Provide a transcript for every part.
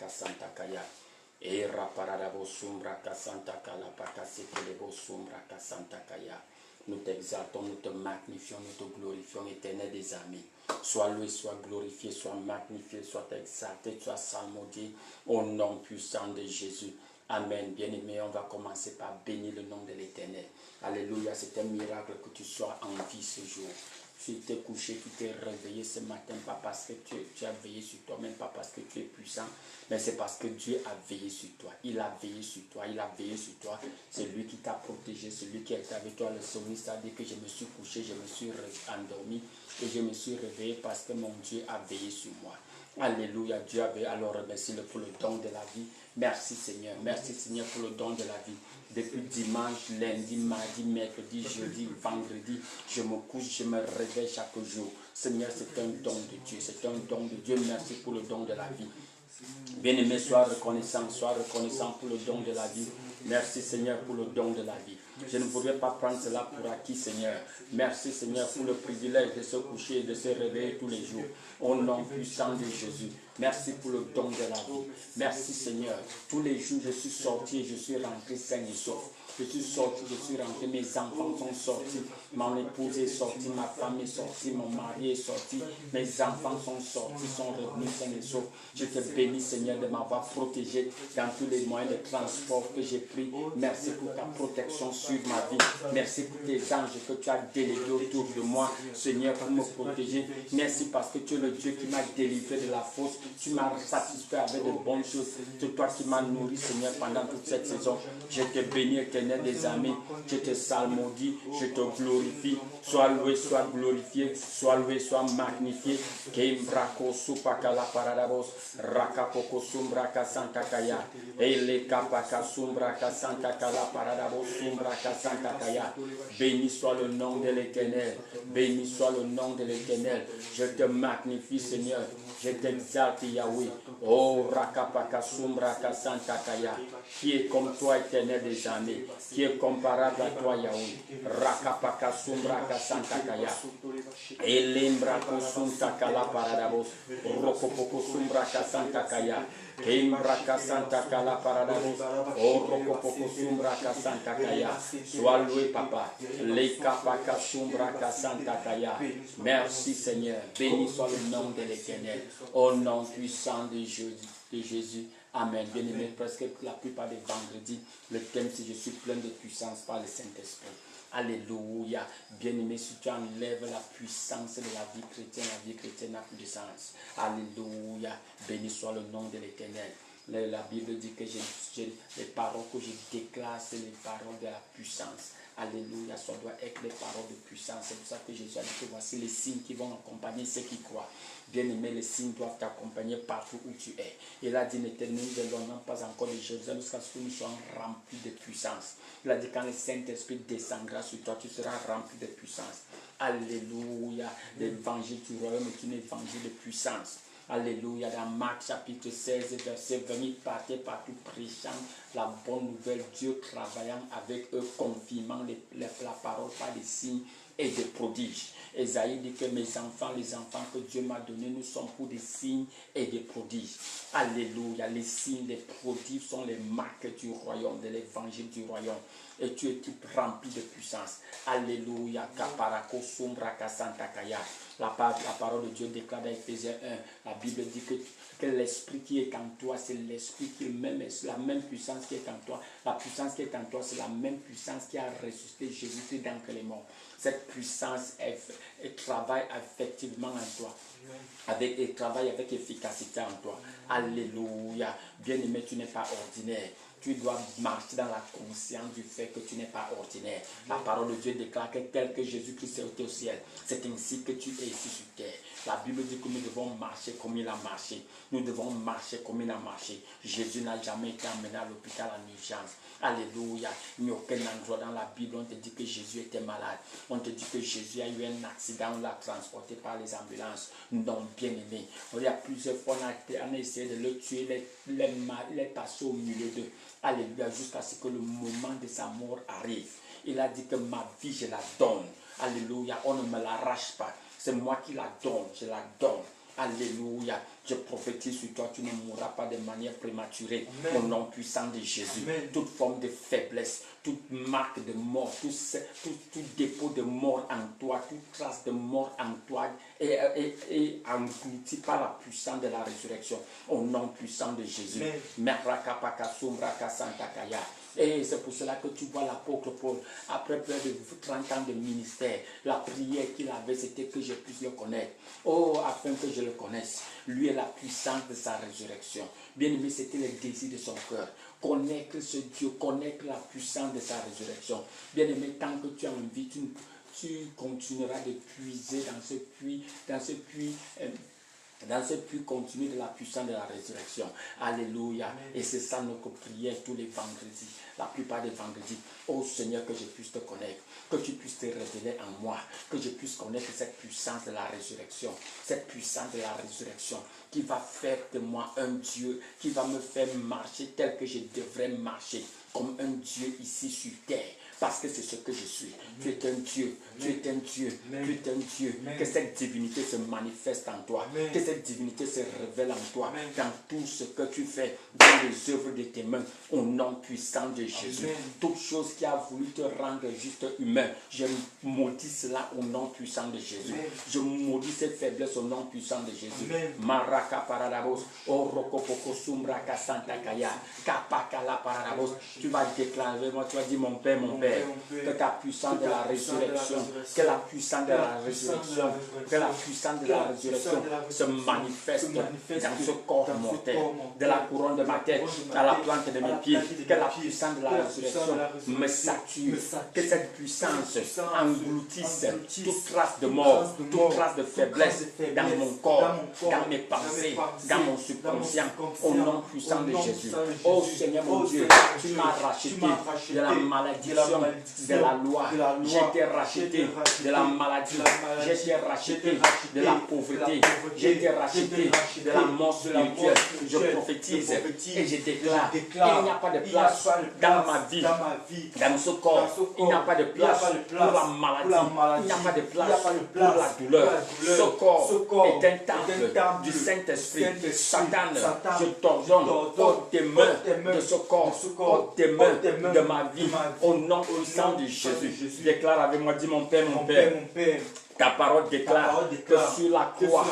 Santa Kaya. Era paradabo sombra Santa Kala Pakasekelebo sombra Santa Kaya. Nous t'exaltons, nous te magnifions, nous te glorifions, éternel des amis. Sois loué, sois glorifié, sois magnifié, sois exalté, sois salmodié au nom puissant de Jésus. Amen. Bien-aimé, on va commencer par bénir le nom de l'Éternel. Alléluia, c'est un miracle que tu sois en vie ce jour. Tu t'es couché, tu t'es réveillé ce matin, pas parce que tu as veillé sur toi, même pas parce que tu es puissant, mais c'est parce que Dieu a veillé sur toi. Il a veillé sur toi, il a veillé sur toi. C'est lui qui t'a protégé, c'est lui qui est avec toi. Le psalmiste a dit que je me suis couché, je me suis endormi et je me suis réveillé parce que mon Dieu a veillé sur moi. Alléluia, Dieu avait alors remercié pour le don de la vie. Merci Seigneur pour le don de la vie. Depuis dimanche, lundi, mardi, mercredi, jeudi, vendredi, je me couche, je me réveille chaque jour. Seigneur, c'est un don de Dieu, c'est un don de Dieu. Merci pour le don de la vie. Bien-aimé, sois reconnaissant pour le don de la vie. Merci Seigneur pour le don de la vie. Je ne voudrais pas prendre cela pour acquis, Seigneur. Merci Seigneur pour le privilège de se coucher et de se réveiller tous les jours. Au nom puissant de Jésus. Merci pour le don de la vie. Merci Seigneur. Tous les jours je suis sorti et je suis rentré sain et sauf. Je suis sorti, je suis rentré, mes enfants sont sortis, mon épouse est sortie, ma femme est sortie, mon mari est sorti, mes enfants sont sortis, sont revenus sains et saufs. Je te bénis Seigneur de m'avoir protégé dans tous les moyens de transport que j'ai pris. Merci pour ta protection sur ma vie. Merci pour tes anges que tu as délégués autour de moi, Seigneur, pour me protéger. Merci parce que tu es le Dieu qui m'a délivré de la fosse. Tu m'as satisfait avec de bonnes choses. C'est toi qui m'as nourri, Seigneur, pendant toute cette saison. Je te bénis, éternel des amis, je te salmodie, je te glorifie. Sois loué, sois glorifié, sois loué, sois magnifié. Kembrako supakala paradabos, rakapoko sumbraka santakaya, ele kapaka sumbraka santakala paradabos sumbraka santakaya. Béni soit le nom de l'Éternel, béni soit le nom de l'Éternel. Je te magnifie, Seigneur. Je t'exalte, Yahweh. Oh, Rakapaka Sumbraka Santakaya. Qui est comme toi, éternel des années. Qui est comparable à toi, Yahweh. Rakapaka Sumbraka Santakaya. Elimbrako Suntakala Paradabos. Rokopoko Sumbraka Santakaya. Kimbraka Santakala Paradabos. Oh, Rokopoko Sumbraka Santakaya. Sois loué, Papa. Lekapaka Sumbraka Santakaya. Merci, Seigneur. Béni soit le nom de l'Éternel. Au nom puissant de Jésus. Amen. Bien-aimé, presque la plupart des vendredis, le thème c'est je suis plein de puissance par le Saint-Esprit. Alléluia. Bien-aimé, si tu enlèves la puissance de la vie chrétienne n'a plus de sens. Alléluia. Béni soit le nom de l'Éternel. La Bible dit que les paroles que je déclare, c'est les paroles de la puissance. Alléluia, ça doit être les paroles de puissance. C'est pour ça que Jésus a dit que voici les signes qui vont accompagner ceux qui croient. Bien-aimé, les signes doivent t'accompagner partout où tu es. Il a dit, n'éternel, nous n'éloignons pas encore de Jérusalem jusqu'à ce que nous soyons remplis de puissance. Il a dit, quand le Saint-Esprit descendra sur toi, tu seras rempli de puissance. Alléluia, l'évangile du royaume est une évangile de puissance. Alléluia, dans Marc chapitre 16, verset 20, ils partaient partout prêchant la bonne nouvelle, Dieu travaillant avec eux, confirmant la parole par des signes et des prodiges. Esaïe dit que mes enfants, les enfants que Dieu m'a donnés, nous sommes pour des signes et des prodiges. Alléluia, les signes, les prodiges sont les marques du royaume, de l'évangile du royaume. Et tu es rempli de puissance. Alléluia, kaparako sumbraka santakaya. La parole de Dieu déclare dans Ephésiens 1, la Bible dit que l'esprit qui est en toi, c'est l'esprit qui est même, la même puissance qui est en toi. La puissance qui est en toi, c'est la même puissance qui a ressuscité Jésus d'entre les morts. Cette puissance travaille effectivement en toi. Et travaille avec efficacité en toi. Alléluia. Bien-aimé, tu n'es pas ordinaire. Tu dois marcher dans la conscience du fait que tu n'es pas ordinaire. La parole de Dieu déclare que tel que Jésus-Christ est au ciel, c'est ainsi que tu es ici sur terre. La Bible dit que nous devons marcher comme il a marché. Nous devons marcher comme il a marché. Jésus n'a jamais été emmené à l'hôpital en urgence. Alléluia. Il n'y a aucun endroit dans la Bible où on te dit que Jésus était malade. On te dit que Jésus a eu un accident, on l'a transporté par les ambulances. Non, bien aimé. Il y a plusieurs fois, on a essayé de le tuer. Il est passé au milieu d'eux. Alléluia. Jusqu'à ce que le moment de sa mort arrive. Il a dit que ma vie, je la donne. Alléluia. On ne me l'arrache pas. C'est moi qui la donne. Je la donne. Alléluia. Je prophétise sur toi, tu ne mourras pas de manière prématurée. Au nom puissant de Jésus. Toute forme de faiblesse, toute marque de mort, tout dépôt de mort en toi, toute trace de mort en toi est englouti par la puissance de la résurrection. Au nom puissant de Jésus. Et c'est pour cela que tu vois l'apôtre Paul, après près de 30 ans de ministère, la prière qu'il avait, c'était que je puisse le connaître. Oh, afin que je le connaisse. Lui est la puissance de sa résurrection. Bien aimé, c'était le désir de son cœur. Connaître ce Dieu, connaître la puissance de sa résurrection. Bien aimé, tant que tu as envie, tu continueras de puiser dans ce puits continu de la puissance de la résurrection. Alléluia. Amen. Et c'est ça notre prière tous les vendredis, la plupart des vendredis. Oh Seigneur, que je puisse te connaître, que tu puisses te révéler en moi, que je puisse connaître cette puissance de la résurrection, cette puissance de la résurrection qui va faire de moi un Dieu, qui va me faire marcher tel que je devrais marcher, comme un Dieu ici sur terre. Parce que c'est ce que je suis. Tu es un Dieu. Tu es un Dieu. Tu es un Dieu. Que cette divinité se manifeste en toi. Que cette divinité se révèle en toi. Dans tout ce que tu fais, dans les œuvres de tes mains, au nom puissant de Jésus. Toute chose qui a voulu te rendre juste humain, je maudis cela au nom puissant de Jésus. Je maudis ces faiblesses au nom puissant de Jésus. Maraka paradabos, orokopoko sumbraka santa kaya, kapakala paradabos. Tu vas déclarer, moi tu vas dire mon Père, mon Père. Que ta puissance de la résurrection, que la puissance de la résurrection, que la puissance de la résurrection se manifeste dans ce corps mortel, de la couronne de ma tête à la plante de mes pieds, que la puissance de la résurrection me sature, que cette puissance engloutisse toute trace de mort, toute trace de faiblesse dans mon corps, dans mes pensées, dans mon subconscient, au nom puissant de Jésus. Oh Seigneur mon Dieu, tu m'as racheté de la malédiction, de la loi, j'ai été racheté de la maladie, j'ai été racheté de la pauvreté, j'ai été racheté de la mort spirituelle. Je prophétise et je déclare qu'il n'y a pas de place dans ma vie, dans ce corps, il n'y a pas de place pour la maladie, il n'y a pas de place pour la douleur. Ce corps est un temple du Saint-Esprit. Satan, je t'ordonne, ôte tes mains de ce corps, ôte tes mains de ma vie, au nom puissant de Jésus. Déclare avec moi, dis mon Père, mon Père. Ta parole déclare que sur la croix,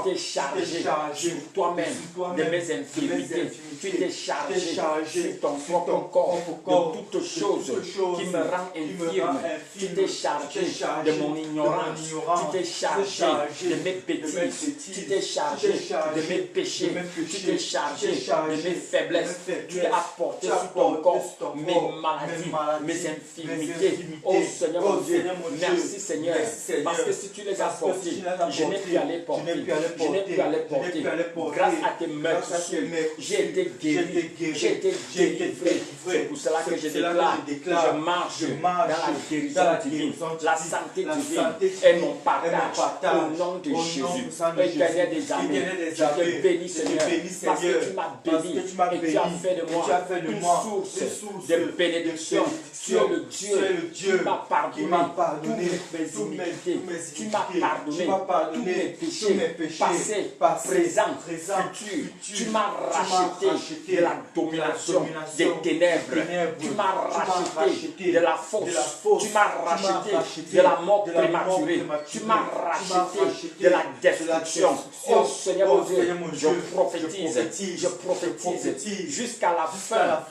tu t'es chargé sur toi-même de mes infirmités. Tu t'es chargé sur ton propre corps de toutes choses qui me rendent infirme. Tu t'es chargé de mon ignorance. Tu t'es chargé de mes bêtises. Tu t'es chargé de mes péchés. Tu t'es chargé de mes faiblesses. Tu as porté sur ton corps mes maladies, mes infirmités. Oh Seigneur mon Dieu, merci Seigneur, parce que si tu les as portés, je n'ai pu aller porter. Je n'ai pu aller porter. Grâce à tes mains, j'ai été guéri. J'ai été délivré. C'est pour cela que je déclare que je marche dans la guérison divine. La santé divine est mon partage. Au nom de Jésus. Éternel des armées, je te bénis Seigneur, parce que tu m'as béni et tu as fait de moi une source de bénédiction. Tu es le Dieu qui m'a pardonné tous mes iniquités. Tu m'as pardonné tous mes péchés, passés, présents, futurs. Tu m'as racheté de la domination des ténèbres. Tu m'as racheté de la fausse. Tu m'as racheté de la mort prématurée. Tu m'as racheté de la destruction. Oh Seigneur mon Dieu, je prophétise jusqu'à la fin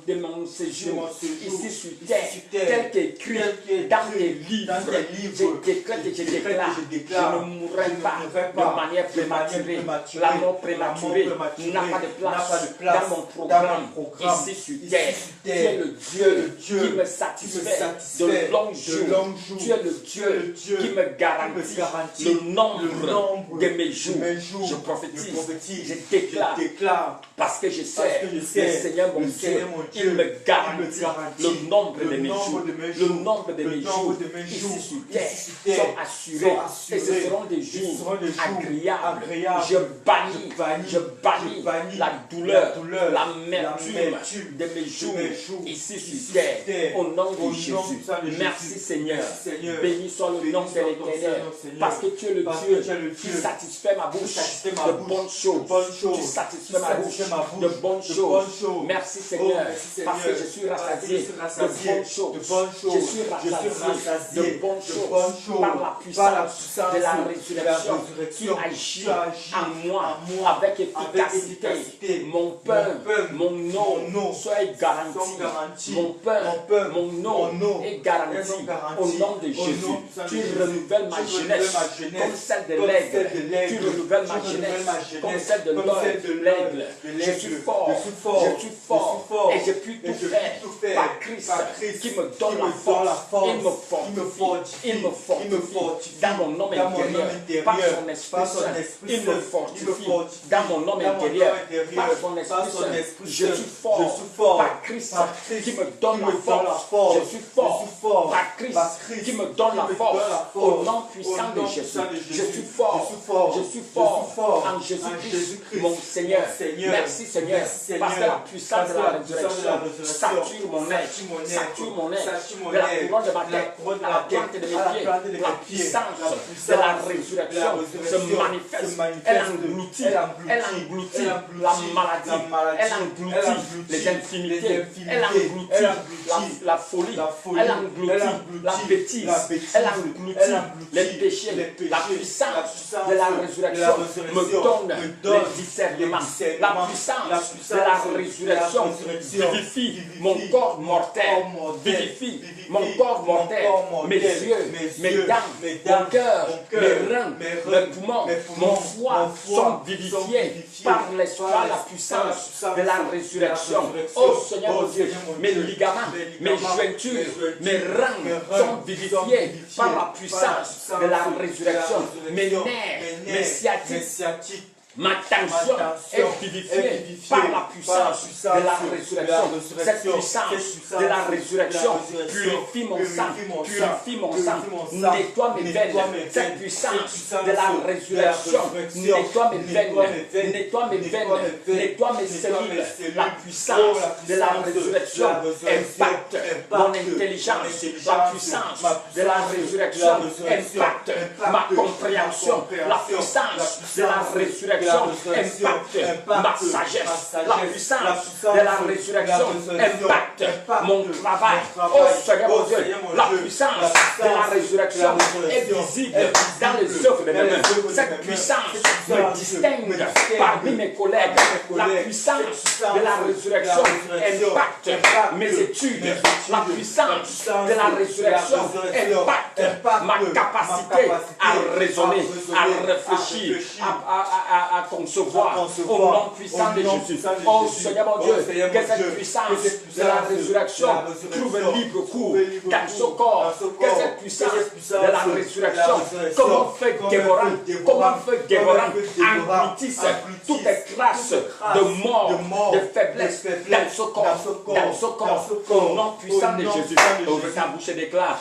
de mon séjour ici sur terre, tel qu'écrit dans tes livres. Je déclare, je ne mourrai pas de manière prématurée. La mort prématurée n'a pas de place dans mon programme ici sur terre. Tu es le Dieu qui me satisfait de longs jours. Tu es le Dieu qui me garantit le nombre de mes jours. Je prophétise, je déclare, parce que je sais, le Seigneur mon Dieu, il me garantit le nombre de mes jours, le nombre nombre de mes jours ici sur terre sont assurés. Et ce seront des jours agréables. Je bannis la douleur, l'amertume de mes jours ici sur terre. Au nom de Jésus. Merci Seigneur. Béni soit le nom de l'Éternel. Parce que tu es le Dieu qui satisfait ma bouche de bonnes choses. Tu satisfais ma bouche de bonnes choses. Merci Seigneur. Parce que je suis rassasié de bonnes choses. Je suis rassasié de bonnes choses par la puissance de la résurrection qui agit en moi avec efficacité. Mon pain, mon eau, soyez garantis. Mon pain, mon eau est garanti au nom de Jésus. Tu renouvelles ma jeunesse comme celle de l'aigle. Tu renouvelles ma jeunesse comme celle de l'aigle. Je suis fort et je puis tout faire par Christ qui me donne la force. Il me fortifie dans mon homme intérieur par son Esprit Saint. Il me fortifie dans mon homme intérieur par son Esprit Saint. Je suis fort par Christ qui me donne la force. Je suis fort par Christ qui me donne la force au nom puissant de Jésus. Je suis fort en Jésus-Christ, mon Seigneur. Merci Seigneur, parce que la puissance de la résurrection sature mon être, de la couronne de ma tête à la pointe de mes pieds. La puissance de la résurrection se manifeste. Elle engloutit la maladie, elle engloutit les infimités, elle engloutit la folie, elle engloutit la bêtise, elle engloutit les péchés. La puissance de la résurrection me donne le discernement. La puissance de la résurrection vivifie mon corps mortel, vivifie mon corps mortel, mes yeux, mes dents, mon cœur, mes reins, mes poumons, mon foie sont vivifiés par l'espoir, la puissance de la résurrection. Oh Seigneur mon Dieu, mes ligaments, mes jointures, mes reins sont vivifiés par la puissance de la résurrection. Mes nerfs, mes sciatiques, ma tension est vivifiée par la puissance de la résurrection. Cette puissance de la résurrection purifie mon sang, nettoie mes veines. Cette puissance de la résurrection nettoie mes veines, nettoie mes cellules. La puissance de la résurrection impacte mon intelligence. La puissance de la résurrection impacte ma compréhension. La puissance de la résurrection impacte ma sagesse. La puissance de la résurrection impacte mon travail. Oh Seigneur mon Dieu, la puissance de la résurrection est visible dans les œuvres de mes mains. Cette puissance me distingue parmi mes collègues. La puissance de la résurrection impacte mes études. La puissance de la résurrection impacte ma capacité à raisonner, à réfléchir, à concevoir au nom puissant de Jésus. Oh Seigneur mon Dieu, que cette puissance de la résurrection trouve un libre cours dans ce corps. Que cette puissance de la résurrection, comme un feu dévorant, engloutisse toutes les traces de mort, de faiblesse dans ce corps. Au nom puissant de Jésus. Ouvre ta bouche et déclare.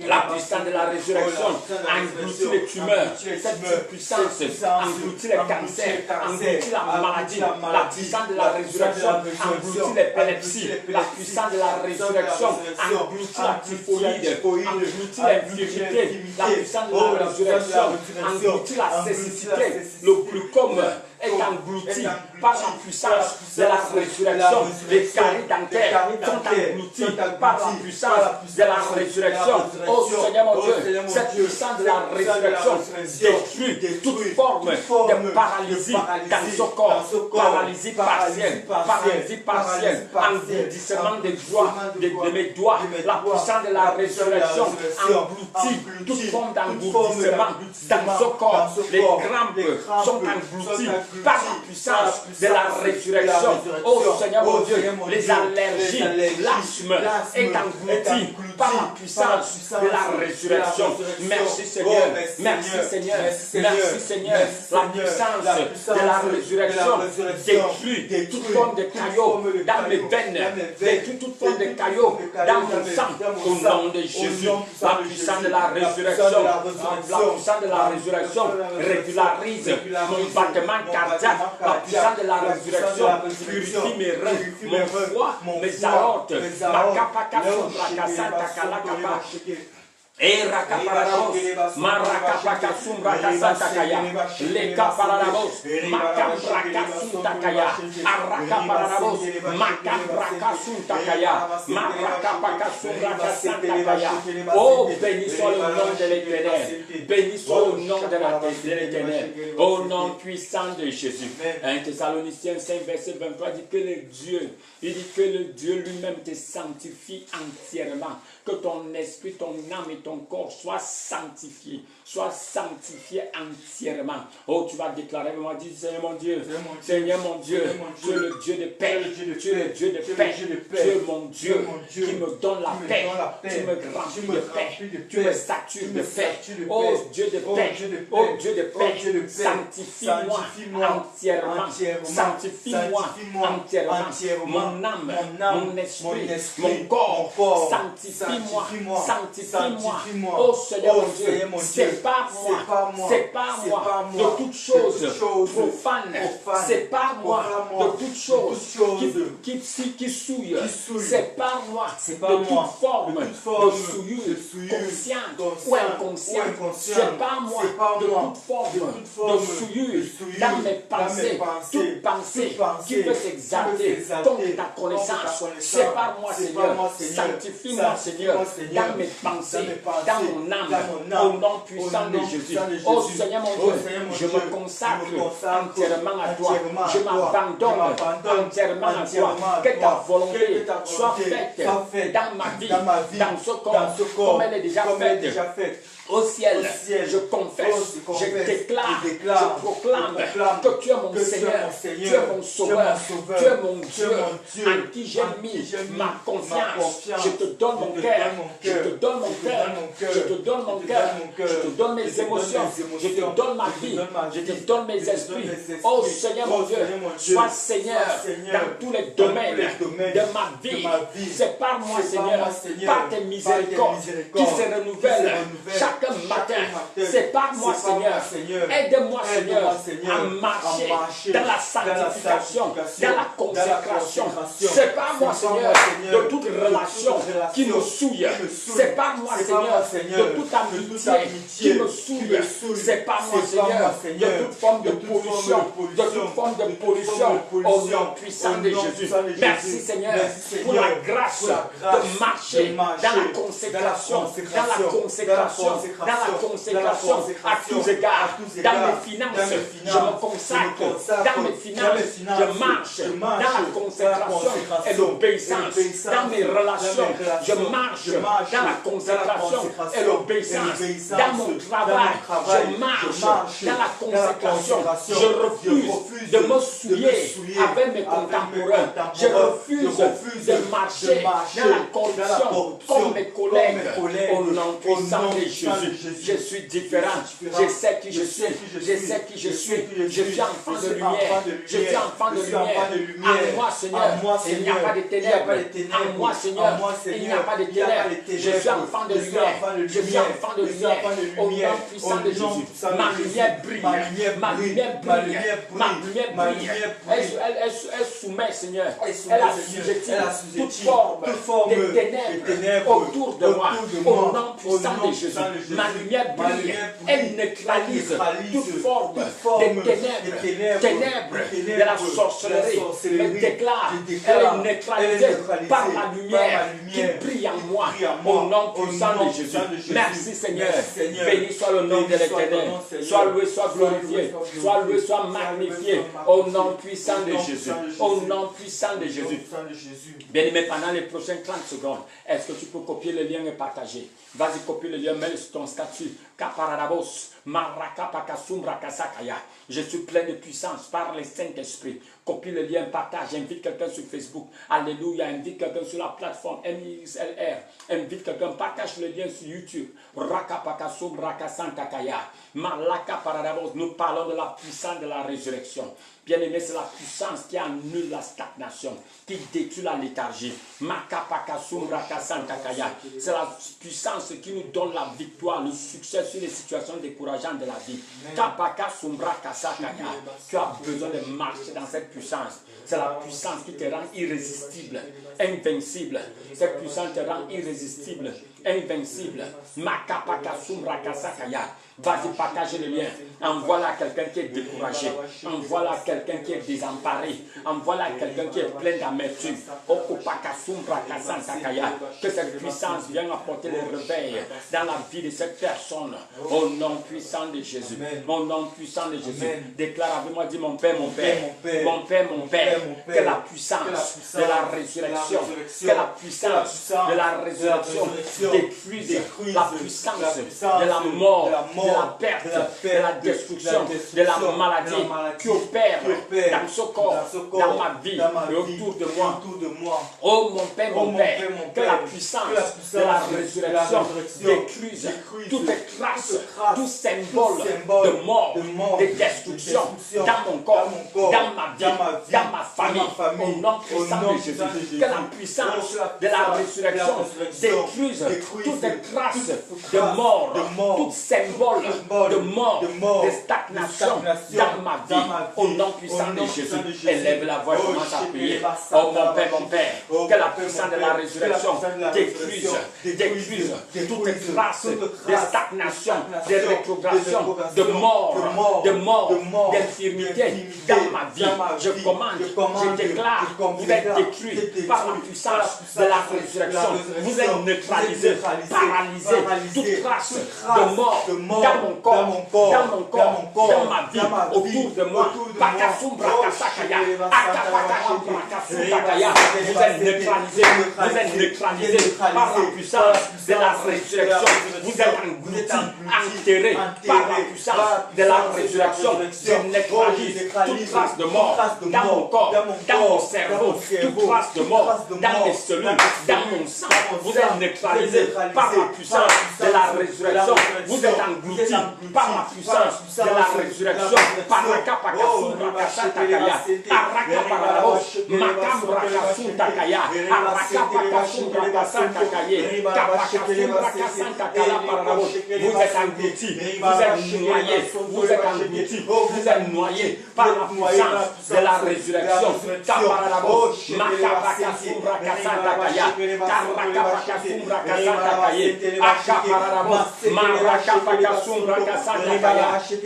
La puissance de la résurrection engloutit les tumeurs. Cette puissance engloutit les cancers, engloutit la maladie. La puissance de la résurrection engloutit l'épilepsie. La puissance de la résurrection engloutit la typhoïde, engloutit l'infirmité. La puissance de la résurrection engloutit la cécité. Le glaucome est englouti par la puissance de la résurrection. Les caries dentaires sont engloutis par la puissance de la résurrection. Oh Seigneur mon Dieu, cette puissance de la résurrection détruit toute forme de paralysie dans ce corps. Paralysie partielle, engourdissement des doigts, de mes doigts. La puissance de la résurrection engloutit toute forme d'engourdissement dans ce corps. Les crampes sont englouties par la puissance de la résurrection. Oh Seigneur mon Dieu, les allergies, l'asthme est englouti par la puissance de la résurrection. Merci Seigneur, merci Seigneur, merci Seigneur. La puissance de la résurrection détruit toute forme de caillots dans mes veines, détruit toute forme de caillots dans mon sang. Au nom de Jésus, la puissance de la résurrection, la puissance de la résurrection régularise mon battement cardiaque. La puissance de la résurrection purifie mes reins, mon foie, mes aortes, ma capacation, la casanta, calacapa. Et rakaparabos, marakapakasum rakasantakaya, lekaparabos, makambrakasuntakaya, arakaparabos, makambrakasuntakaya, marakapakasum rakasantakaya. Oh, béni soit le nom de l'Éternel, béni soit le nom de l'Éternel, au nom puissant de Jésus. 1 Thessaloniciens 5, verset 23 dit que le Dieu, il dit que le Dieu lui-même te sanctifie entièrement, que ton esprit, ton âme et ton corps soient sanctifiés entièrement. Oh, tu vas déclarer, moi, dis, Seigneur mon Dieu, Seigneur mon Dieu, tu es le Dieu de paix, tu es le Dieu de paix, tu es mon Dieu qui me donne la paix, tu me remplis de paix, tu me satures de paix. Oh Dieu de paix, oh Dieu de paix, sanctifie-moi entièrement, sanctifie-moi entièrement, mon âme, mon esprit, mon corps, sanctifie-moi, sanctifie-moi. Oh Seigneur mon Dieu, sépare-moi de toutes choses profanes, sépare-moi de toutes choses qui souillent, sépare-moi de toute forme de souillure, consciente ou inconsciente, sépare-moi de toute forme de souillure dans mes pensées, toute pensée qui peut s'exalter contre ta connaissance, sépare-moi Seigneur, sanctifie-moi Seigneur, dans mes pensées, dans mon âme, au nom puissant de Jésus. Oh Seigneur mon Dieu, je me consacre entièrement à toi, je m'abandonne entièrement à toi, que ta volonté soit faite dans ma vie, dans ce corps, comme elle est déjà faite. Au ciel, je confesse, je déclare, je proclame que tu es mon Seigneur, tu es mon Sauveur, tu es mon Dieu, en qui j'ai mis ma confiance. Je te donne mon cœur, je te donne mon cœur, je te donne mon cœur, je te donne mes émotions, je te donne ma vie, je te donne mes esprits. Oh Seigneur mon Dieu, sois Seigneur dans tous les domaines de ma vie. Sépare-moi Seigneur, par tes miséricordes qui se renouvellent chaque matin. Sépare-moi Seigneur, aide-moi Seigneur à marcher dans la sanctification, dans la consécration. Sépare-moi Seigneur de toute relation qui me souille. Sépare-moi Seigneur de toute amitié qui me souille. Sépare-moi Seigneur de toute forme de pollution, au nom puissant de Jésus. Merci Seigneur pour la grâce de marcher dans la consécration, dans la consécration à tous égards, dans mes finances, je me consacre, dans mes finances, je marche dans la consécration et l'obéissance, dans mes relations, je marche dans la consécration et l'obéissance, dans mon travail, je marche dans la consécration, je refuse de me souiller avec mes contemporains, je refuse de marcher dans la corruption comme mes collègues, au nom puissant de Jésus. Je suis différent, je sais qui je suis, je sais qui je suis enfant de lumière, je suis enfant de lumière. En moi Seigneur, il n'y a pas de ténèbres. En moi Seigneur, il n'y a pas de ténèbres. Je suis enfant de lumière, je suis enfant de lumière. Au nom puissant de Jésus, ma lumière brille, ma lumière brille, ma lumière brille. Elle soumet Seigneur, elle assujettit toute forme de ténèbres autour de moi. Au nom puissant de Jésus, ma lumière brille, elle neutralise toute forme de ténèbres, de la sorcellerie. Je déclare, elle est neutralisée par la lumière qui brille en moi. Au nom puissant de Jésus. Merci Seigneur. Béni soit le nom de l'Éternel. Sois loué, sois glorifié. Sois loué, sois magnifié. Au nom puissant de Jésus. Au nom puissant de Jésus. Bien-aimé, pendant les prochaines 30 secondes, est-ce que tu peux copier le lien et partager? Vas-y, copie le lien, mets-le sur ton statut. Caparabos, Je suis plein de puissance par le Saint-Esprit. Copie le lien, partage, invite quelqu'un sur Facebook. Alléluia, invite quelqu'un sur la plateforme MIXLR. Invite quelqu'un, partage le lien sur YouTube. Nous parlons de la puissance de la résurrection. Bien aimé, c'est la puissance qui annule la stagnation, qui détruit la léthargie. C'est la puissance qui nous donne la victoire, le succès sur les situations décourageantes de la vie. Tu as besoin de marcher dans cette puissance. C'est la puissance qui te rend irrésistible, invincible. Cette puissance te rend irrésistible, invincible. Vas-y, partage le lien. Envoie-la à quelqu'un qui est découragé. Envoie-la à quelqu'un qui est désemparé. Envoie-la à quelqu'un qui est plein d'amertume. Que cette puissance vienne apporter le réveil dans la vie de cette personne. Au nom puissant de Jésus. Au nom puissant de Jésus. Déclare avec moi, dis mon Père, mon Père. Mon Père, mon Père. Que la puissance de la résurrection. Que la puissance de la résurrection détruise la puissance de la mort. De la perte, de la destruction, de la maladie qui opère dans ce corps, dans ma vie et autour de moi. Oh mon Père, que la puissance de la résurrection détruise toute trace, tout symbole de mort, de destruction dans mon corps, dans ma vie, dans ma famille. Au nom puissant de Jésus, que la puissance de la résurrection détruise toutes les traces de mort, tout symbole de mort, de stagnation dans ma vie. Au nom puissant de Jésus, élève la voix et commence à prier. Oh mon Père, que la puissance de la résurrection détruise toutes les traces de stagnation, de rétrogradation, de mort, d'infirmité dans ma vie. Je commande, je déclare, vous êtes détruits par la puissance de la résurrection. Vous êtes neutralisés, paralysés, toute trace de mort dans mon corps, dans ma vie, autour de moi. Vous êtes neutralisés par la puissance de la résurrection. Vous êtes engloutis, enterrés par la puissance de la résurrection. Je neutralise toute trace de mort dans mon corps, dans mon cerveau, toute trace de mort dans mes cellules, dans mon sang. Vous êtes neutralisés par la puissance de la résurrection. Vous êtes engloutis par la puissance de la résurrection. Vous êtes engloutis, vous êtes noyés, vous êtes engloutis, vous êtes noyés par la puissance de la résurrection.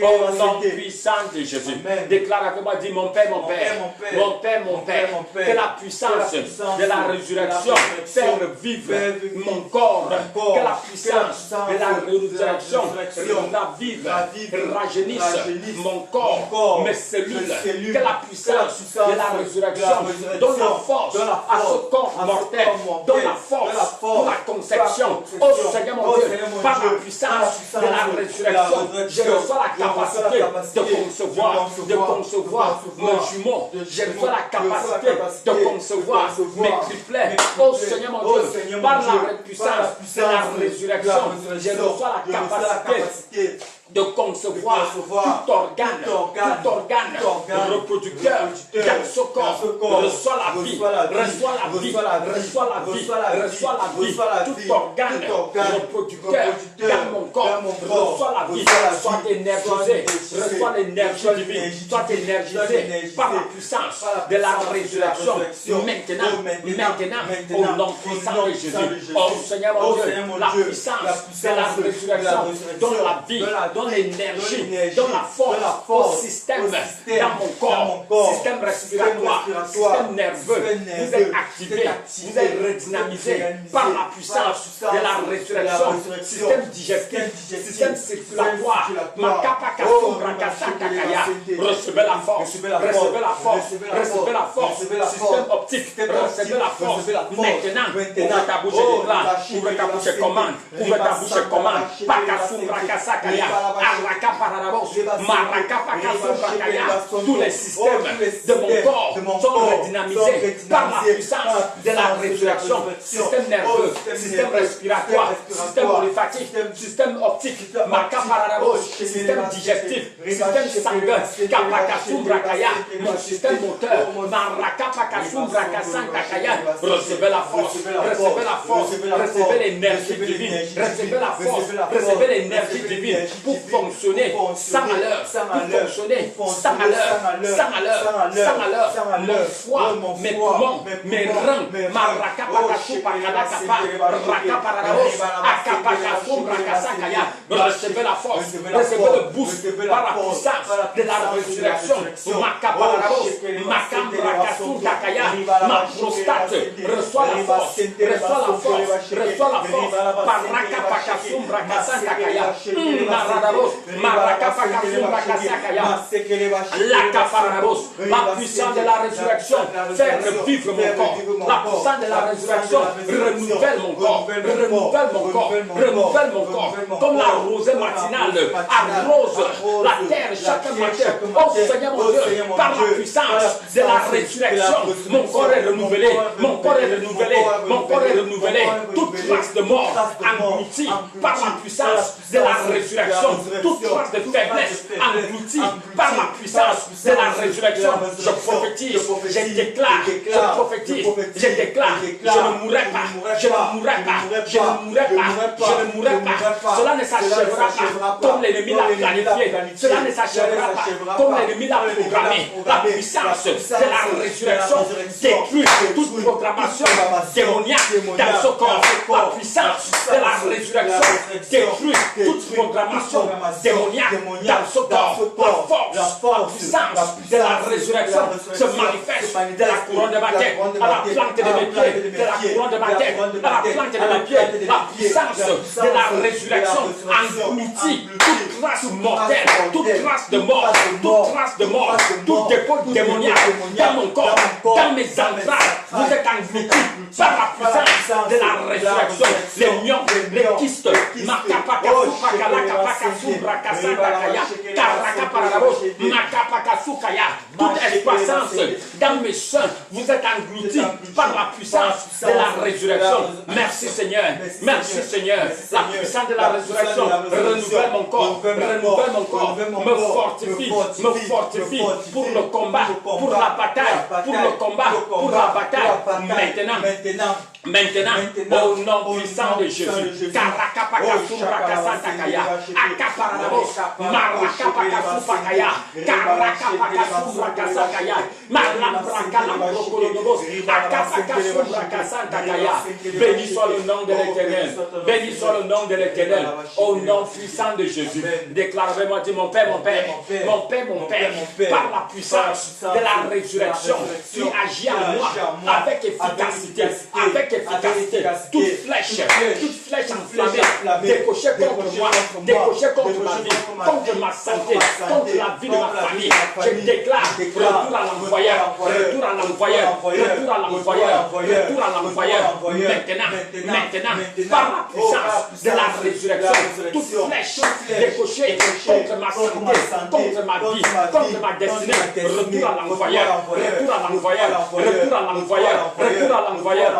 Au nom puissant de Jésus. Déclare avec moi, dis mon Père, que la puissance de la résurrection fait revivre mon corps, que la puissance de la résurrection ravive, rajeunisse mon corps, mes cellules, que la puissance de la résurrection donne la force à ce corps mortel, donne la force pour la conception. Oh Seigneur mon Dieu, par la puissance de la résurrection, je reçois la capacité de concevoir mon jumeau. Je reçois la capacité de concevoir mes triplets. Oh Seigneur mon Dieu, par la puissance de la résurrection, je reçois la capacité de concevoir tout organe reproducteur dans ce corps. Reçoit la vie, tout organe reproducteur dans mon corps. Reçoit la vie, soit énergisé, reçoit l'énergie divine, soit énergisé par la puissance de la résurrection. Maintenant, au nom puissant de Jésus. Oh Seigneur mon Dieu, la puissance de la résurrection donne la vie, donne l'énergie, donne la force au système dans mon corps, système respiratoire, système nerveux. Vous êtes activé, vous êtes redynamisé par la puissance de la résurrection, système digestif, système circulatoire. Recevez la force, système optique, recevez la force. Maintenant, ouvre ta bouche et déclare, ouvre ta bouche et commande, Pakasum Rakasakaya, tous les systèmes de mon corps sont redynamisés par la puissance de la résurrection. Système nerveux, système respiratoire, système olfactif, système optique, système digestif, système sanguin, mon système moteur, recevez la force, recevez la force, recevez l'énergie divine, recevez la force, recevez l'énergie divine pour fonctionner sans malheur, pour fonctionner sans malheur, sans malheur, sans malheur. Mon foie, mes poumons, mes reins, recevez la force, recevez le boost par la puissance de la résurrection. Ma prostate reçoit la force, reçoit la force, reçoit la force par la puissance de la résurrection fait revivre mon corps. La puissance de la résurrection renouvelle mon corps, renouvelle mon corps, renouvelle mon corps. Comme la rosée matinale arrose la terre chaque matin. Oh Seigneur mon Dieu, par la puissance de la résurrection, mon corps est renouvelé, mon corps est renouvelé, mon corps est renouvelé. Toute trace de mort engloutie par la puissance de la résurrection. Toute trace de faiblesse engloutie par la puissance de la résurrection. Je prophétise, je déclare, je prophétise, je déclare, je ne mourrai pas, je ne mourrai pas, je ne mourrai pas, je ne mourrai pas. Cela ne s'achèvera pas comme l'ennemi l'a planifié. Cela ne s'achèvera pas comme l'ennemi l'a programmé. La puissance de la résurrection détruit toute programmation démoniaque dans ce corps. La puissance de la résurrection détruit toute programmation démoniaque dans ce corps. La puissance de la résurrection se manifeste de la couronne de ma tête à la plante de mes pieds, de la couronne de ma tête à la plante de mes pieds. La puissance de la résurrection engloutit toute trace mortelle, toute trace de mort, toute trace de mort, tout dépôt démoniaque dans mon corps, dans mes entrailles. Vous êtes engloutis par la puissance de la résurrection. Les lions, les kystes, toute espacence dans mes seins, vous êtes engloutis par la puissance de la résurrection. Merci Seigneur, merci Seigneur. La puissance de la résurrection renouvelle mon corps, renouvelle mon corps, me fortifie pour le combat, pour la bataille, pour le combat, pour la bataille. Maintenant, au nom puissant de Jésus, béni soit le nom de l'Éternel, béni soit le nom de l'Éternel, au nom puissant de Jésus. Déclarez-moi, dis mon Père, mon Père, mon Père, mon Père, par la puissance de la résurrection, tu agis en moi avec efficacité, toute flèche enflammée, décochée contre moi, décochée contre ma vie, contre ma santé, contre la vie de ma famille. Je déclare retour à l'envoyeur, retour à l'envoyeur, retour à l'envoyeur, retour à l'envoyeur. Maintenant, par la puissance de la résurrection, toute flèche décochée contre ma santé, contre ma vie, contre ma destinée, retour à l'envoyeur, retour à l'envoyeur, retour à l'envoyeur, retour à l'envoyeur.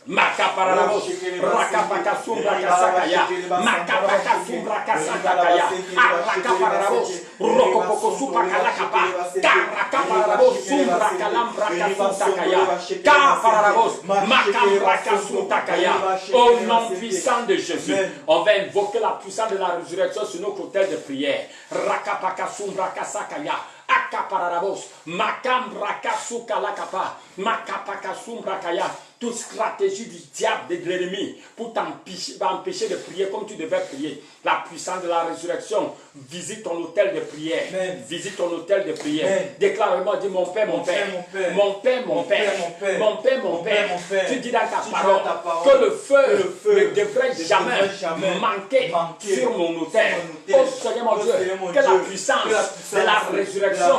Makaparabos, Rakapakasum Rakasakaya, Makapakasum Rakasakaya, Arakaparabos, Rokopokosupakalakapa, Karakaparabos, Sumrakalam Rakasakaya, Kaparabos, Makam Rakasutakaya. Au nom puissant de Jésus, on va invoquer la puissance de la résurrection sur nos autels de prière. Rakapakasum Rakasakaya. Akaparabos, Makam Rakasukalakapa, Makapakasum Rakaya. Toute stratégie du diable et de l'ennemi pour t'empêcher de prier comme tu devais prier. La puissance de la résurrection visite ton hôtel de prière. Amen. Visite ton hôtel de prière. Déclare-moi, dis mon Père, mon Père, mon Père, mon Père, mon Père, mon Père. Tu dis dans ta parole que le feu ne devrait jamais manquer sur mon hôtel. Oh Seigneur mon Dieu, que la puissance de la résurrection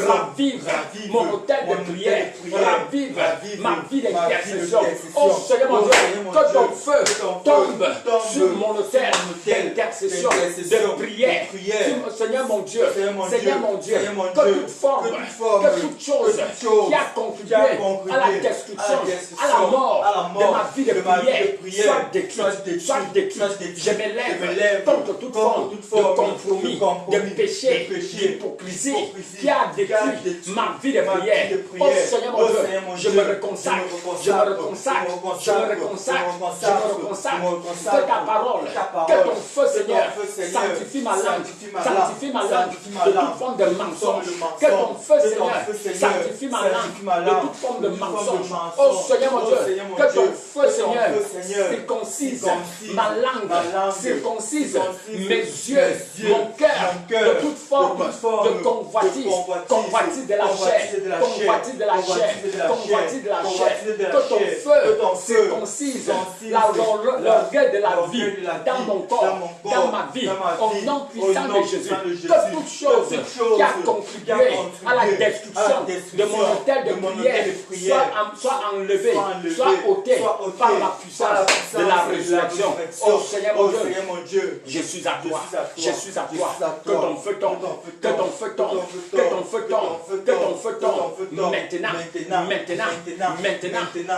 ravive mon hôtel de prière, ravive ma vie d'exercice. d'intercession. Oh Seigneur mon Dieu, que ton feu tombe sur mon autel d'intercession, de prière. Seigneur mon Dieu, que toute forme, que toute chose qui a contribué à la destruction, à la mort de ma vie de prière soit détruite. Je m'élève contre toute forme de compromis, de péché, d'hypocrisie qui a détruit ma vie de prière. Oh Seigneur mon Dieu, je me reconsacre, que ta parole, que ton feu Seigneur sanctifie ma langue, de toute forme de mensonge, que ton feu Seigneur sanctifie ma langue de toute forme de mensonge. Oh Seigneur mon Dieu, que ton feu Seigneur circoncise ma langue, circoncise mes yeux, mon cœur de toute forme de convoitise de la chair, convoitise de la chair, que ton feu circoncise l'orgueil de la vie dans mon corps, dans ma vie, au nom puissant de Jésus, que toute chose qui a contribué à la destruction de mon autel de prière soit enlevée, soit ôtée par la puissance de la résurrection. Oh Seigneur mon Dieu, je suis à toi, que ton feu tombe, que ton feu tombe, que ton feu tombe, que ton feu tombe, maintenant.